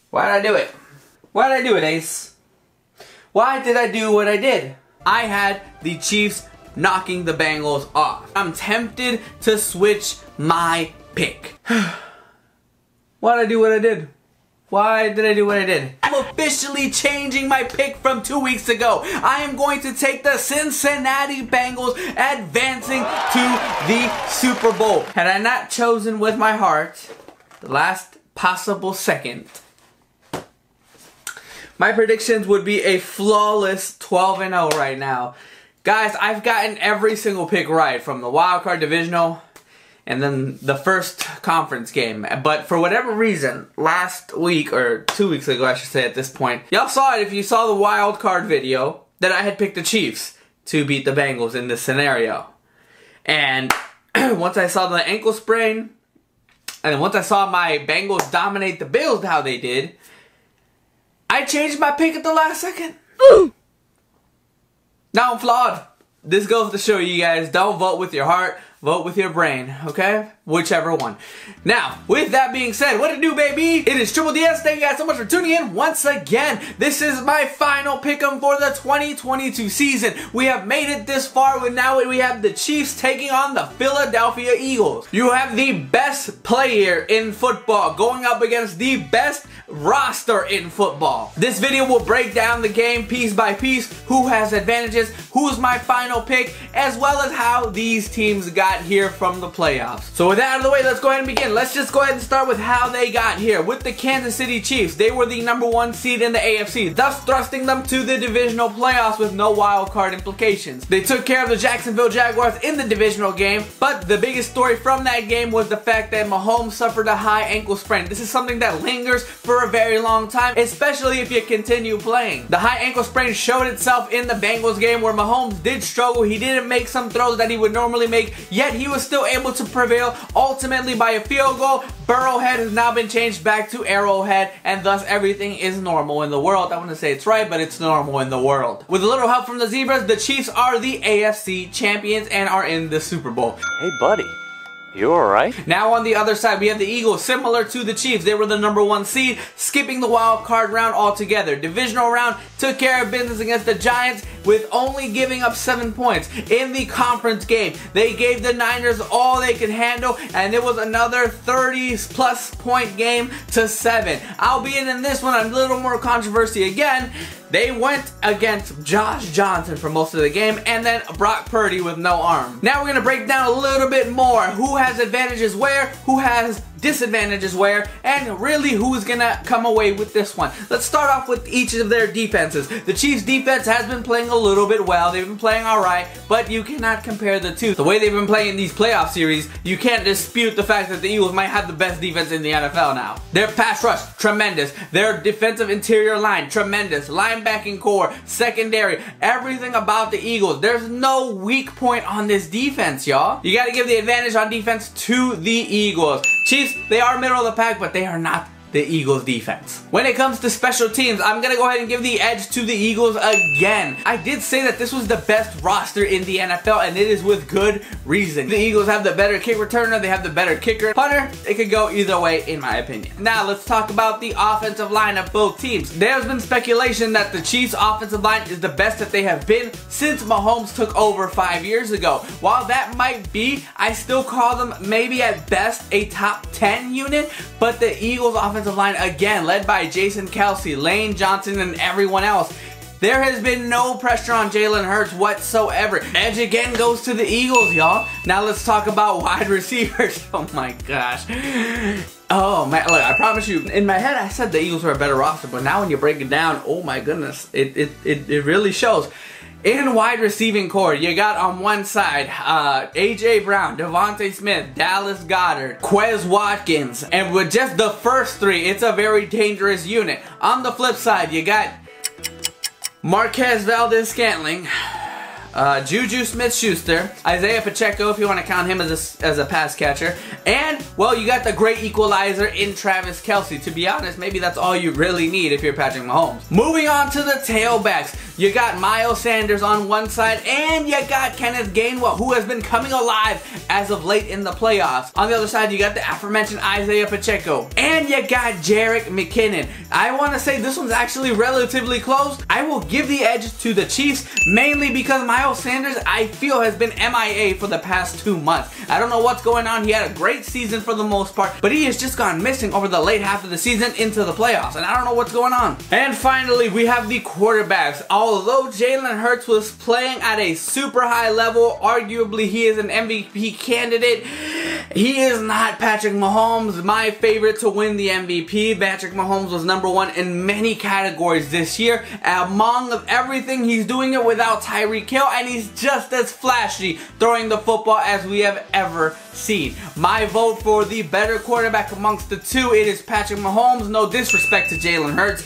Why did I do it? Why did I do it, Ace? Why did I do what I did? I had the Chiefs knocking the Bengals off. I'm tempted to switch my pick. Why did I do what I did? Why did I do what I did? I'm officially changing my pick from 2 weeks ago. I am going to take the Cincinnati Bengals advancing to the Super Bowl. Had I not chosen with my heart, the last possible second, my predictions would be a flawless 12-0 right now. Guys, I've gotten every single pick right, from the wild card divisional and then the first conference game. But for whatever reason, last week, or 2 weeks ago I should say at this point, y'all saw it if you saw the wild card video, that I had picked the Chiefs to beat the Bengals in this scenario. And once I saw the ankle sprain, and once I saw my Bengals dominate the Bills how they did, I changed my pick at the last second. Now I'm flawed. This goes to show you guys, don't vote with your heart, vote with your brain, okay? Whichever one. Now, with that being said, what it do, baby? It is Triple DS. Thank you guys so much for tuning in once again. This is my final pick'em for the 2022 season. We have made it this far, and now we have the Chiefs taking on the Philadelphia Eagles. You have the best player in football going up against the best roster in football. This video will break down the game piece by piece, who has advantages, who's my final pick, as well as how these teams got here from the playoffs. So with that out of the way, let's go ahead and begin. Let's just go ahead and start with how they got here. With the Kansas City Chiefs, they were the #1 seed in the AFC, thus thrusting them to the divisional playoffs with no wild card implications. They took care of the Jacksonville Jaguars in the divisional game, but the biggest story from that game was the fact that Mahomes suffered a high ankle sprain. This is something that lingers for a very long time, especially if you continue playing. The high ankle sprain showed itself in the Bengals game, where Mahomes did struggle. He didn't make some throws that he would normally make, yet he was still able to prevail, ultimately by a field goal. Burrowhead has now been changed back to Arrowhead, and thus everything is normal in the world. I want to say it's right, but it's normal in the world. With a little help from the Zebras, the Chiefs are the AFC champions and are in the Super Bowl. Hey buddy, you alright? Now on the other side, we have the Eagles, similar to the Chiefs. They were the #1 seed, skipping the wild card round altogether. Divisional round, took care of business against the Giants with only giving up 7 points. In the conference game, they gave the Niners all they could handle, and it was another 30-plus point game to 7. Albeit in this one, a little more controversy again. They went against Josh Johnson for most of the game, and then Brock Purdy with no arm. Now we're going to break down a little bit more who has advantages where, who has disadvantages where, and really who's gonna come away with this one. Let's start off with each of their defenses. The Chiefs defense has been playing a little bit well. They've been playing alright, but you cannot compare the two. The way they've been playing in these playoff series, you can't dispute the fact that the Eagles might have the best defense in the NFL now. Their pass rush, tremendous. Their defensive interior line, tremendous. Linebacking core, secondary, everything about the Eagles. There's no weak point on this defense, y'all. You gotta give the advantage on defense to the Eagles. Chiefs, they are middle of the pack, but they are not the Eagles defense. When it comes to special teams, I'm gonna go ahead and give the edge to the Eagles again. I did say that this was the best roster in the NFL, and it is with good reason. The Eagles have the better kick returner, they have the better kicker. Punter, it could go either way in my opinion. Now let's talk about the offensive line of both teams. There's been speculation that the Chiefs offensive line is the best that they have been since Mahomes took over 5 years ago. While that might be, I still call them maybe at best a top 10 unit, but the Eagles offensive line, again, led by Jason Kelsey, Lane Johnson, and everyone else. There has been no pressure on Jalen Hurts whatsoever. Edge again goes to the Eagles, y'all. Now let's talk about wide receivers. Oh my gosh. Oh man, look, I promise you, in my head I said the Eagles were a better roster, but now when you break it down, oh my goodness, it really shows. In wide receiving core, you got on one side, A.J. Brown, Devontae Smith, Dallas Goedert, Quez Watkins, and with just the first three, it's a very dangerous unit. On the flip side, you got Marquez Valdez-Scantling, Juju Smith-Schuster, Isaiah Pacheco, if you want to count him as a pass catcher, and, well, you got the great equalizer in Travis Kelce. To be honest, maybe that's all you really need if you're Patrick Mahomes. Moving on to the tailbacks, you got Miles Sanders on one side, and you got Kenneth Gainwell, who has been coming alive as of late in the playoffs. On the other side, you got the aforementioned Isaiah Pacheco, and you got Jerick McKinnon. I want to say this one's actually relatively close. I will give the edge to the Chiefs, mainly because Miles Sanders, I feel, has been MIA for the past 2 months. I don't know what's going on. He had a great season for the most part, but he has just gone missing over the late half of the season into the playoffs, and I don't know what's going on. And finally, we have the quarterbacks. Although Jalen Hurts was playing at a super high level, arguably he is an MVP candidate, he is not Patrick Mahomes, my favorite to win the MVP. Patrick Mahomes was #1 in many categories this year. Among everything, he's doing it without Tyreek Hill, and he's just as flashy throwing the football as we have ever seen. My vote for the better quarterback amongst the two, it is Patrick Mahomes. No disrespect to Jalen Hurts,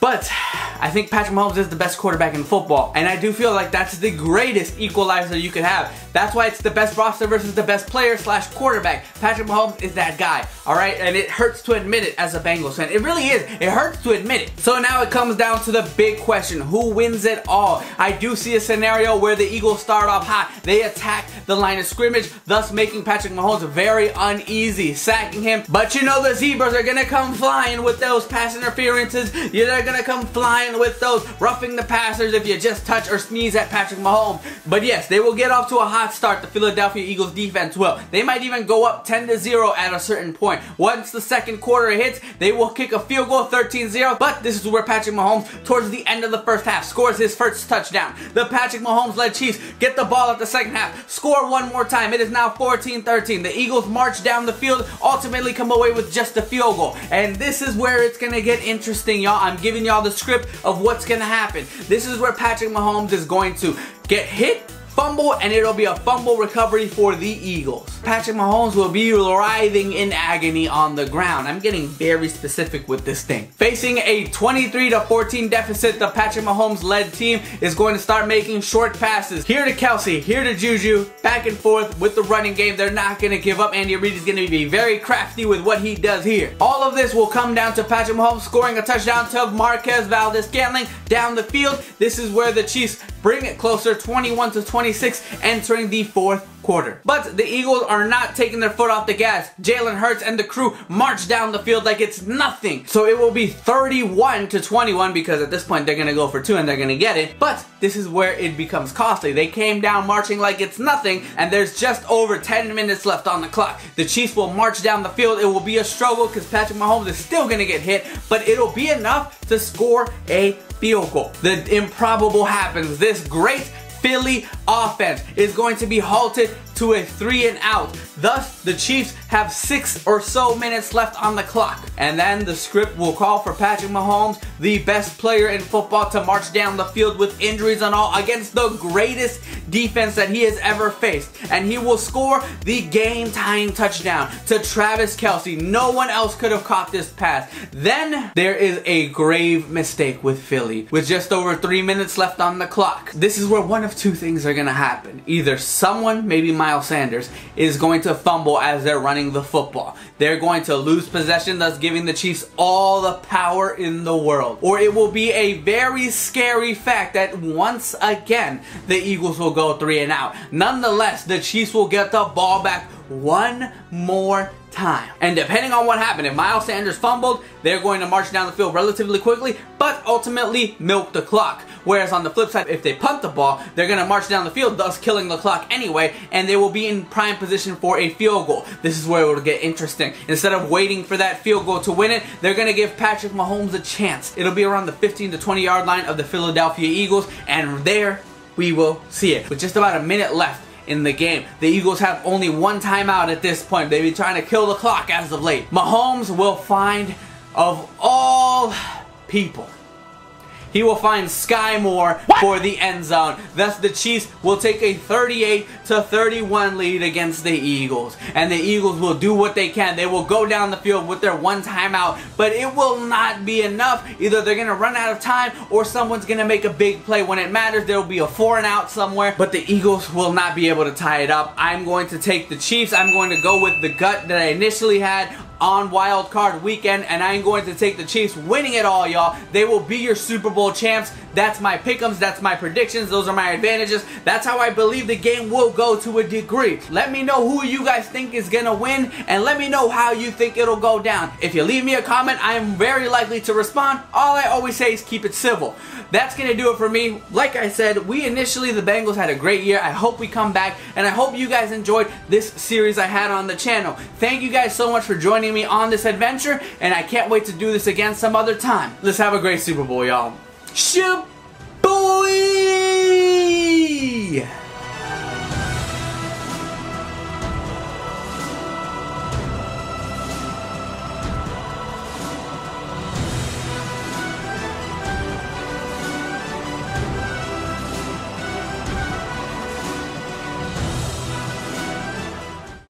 but I think Patrick Mahomes is the best quarterback in football, and I do feel like that's the greatest equalizer you could have. That's why it's the best roster versus the best player / quarterback. Patrick Mahomes is that guy, alright? And it hurts to admit it as a Bengals fan. It really is. It hurts to admit it. So now it comes down to the big question. Who wins it all? I do see a scenario where the Eagles start off hot. They attack the line of scrimmage, thus making Patrick Mahomes very uneasy, sacking him. But you know the Zebras are going to come flying with those pass interferences. They're going to come flying with those roughing the passers if you just touch or sneeze at Patrick Mahomes. But yes, they will get off to a hot start. The Philadelphia Eagles defense will. They might even go up 10-0 at a certain point. Once the second quarter hits, they will kick a field goal 13-0. But this is where Patrick Mahomes, towards the end of the first half, scores his first touchdown. The Patrick Mahomes-led Chiefs get the ball at the second half, score one more time. It is now 14-13. The Eagles march down the field, ultimately come away with just a field goal. And this is where it's going to get interesting, y'all. I'm giving y'all the script of what's going to happen. This is where Patrick Mahomes is going to get hit, fumble, and it'll be a fumble recovery for the Eagles. Patrick Mahomes will be writhing in agony on the ground. I'm getting very specific with this thing. Facing a 23-14 deficit, the Patrick Mahomes-led team is going to start making short passes. Here to Kelce, here to Juju, back and forth with the running game. They're not going to give up. Andy Reid is going to be very crafty with what he does here. All of this will come down to Patrick Mahomes scoring a touchdown to Marquez Valdes-Scantling down the field. This is where the Chiefs bring it closer, 21-26, entering the fourth quarter. But the Eagles are not taking their foot off the gas. Jalen Hurts and the crew march down the field like it's nothing. So it will be 31-21 because at this point they're going to go for 2 and they're going to get it. But this is where it becomes costly. They came down marching like it's nothing, and there's just over 10 minutes left on the clock. The Chiefs will march down the field. It will be a struggle because Patrick Mahomes is still going to get hit, but it'll be enough to score a field goal. The improbable happens. This great Philly offense is going to be halted to a 3-and-out. Thus, the Chiefs have 6 or so minutes left on the clock. And then the script will call for Patrick Mahomes, the best player in football, to march down the field with injuries and all against the greatest defense that he has ever faced. And he will score the game-tying touchdown to Travis Kelce. No one else could have caught this pass. Then there is a grave mistake with Philly. With just over 3 minutes left on the clock, this is where one of two things are going to happen. Either someone, maybe Miles Sanders, is going to fumble as they're running the football. They're going to lose possession, thus giving the Chiefs all the power in the world. Or it will be a very scary fact that once again, the Eagles will go 3-and-out. Nonetheless, the Chiefs will get the ball back one more time. And depending on what happened, if Miles Sanders fumbled, they're going to march down the field relatively quickly, but ultimately milk the clock. Whereas on the flip side, if they punt the ball, they're going to march down the field, thus killing the clock anyway, and they will be in prime position for a field goal. This is where it will get interesting. Instead of waiting for that field goal to win it, they're going to give Patrick Mahomes a chance. It'll be around the 15 to 20 yard line of the Philadelphia Eagles, and there we will see it. With just about a minute left in the game, the Eagles have only one timeout at this point. They've been trying to kill the clock as of late. Mahomes will find, of all people, he will find Sky Moore for the end zone. Thus, the Chiefs will take a 38-31 lead against the Eagles. And the Eagles will do what they can. They will go down the field with their one timeout, but it will not be enough. Either they're going to run out of time or someone's going to make a big play. When it matters, there will be a 4-and-out somewhere, but the Eagles will not be able to tie it up. I'm going to take the Chiefs. I'm going to go with the gut that I initially had on Wild Card Weekend, and I'm going to take the Chiefs winning it all, y'all. They will be your Super Bowl champs. That's my pick'ems, that's my predictions, those are my advantages. That's how I believe the game will go to a degree. Let me know who you guys think is gonna win, and let me know how you think it'll go down. If you leave me a comment, I am very likely to respond. All I always say is keep it civil. That's gonna do it for me. Like I said, the Bengals had a great year. I hope we come back, and I hope you guys enjoyed this series I had on the channel. Thank you guys so much for joining me on this adventure, and I can't wait to do this again some other time. Let's have a great Super Bowl, y'all. Shoot!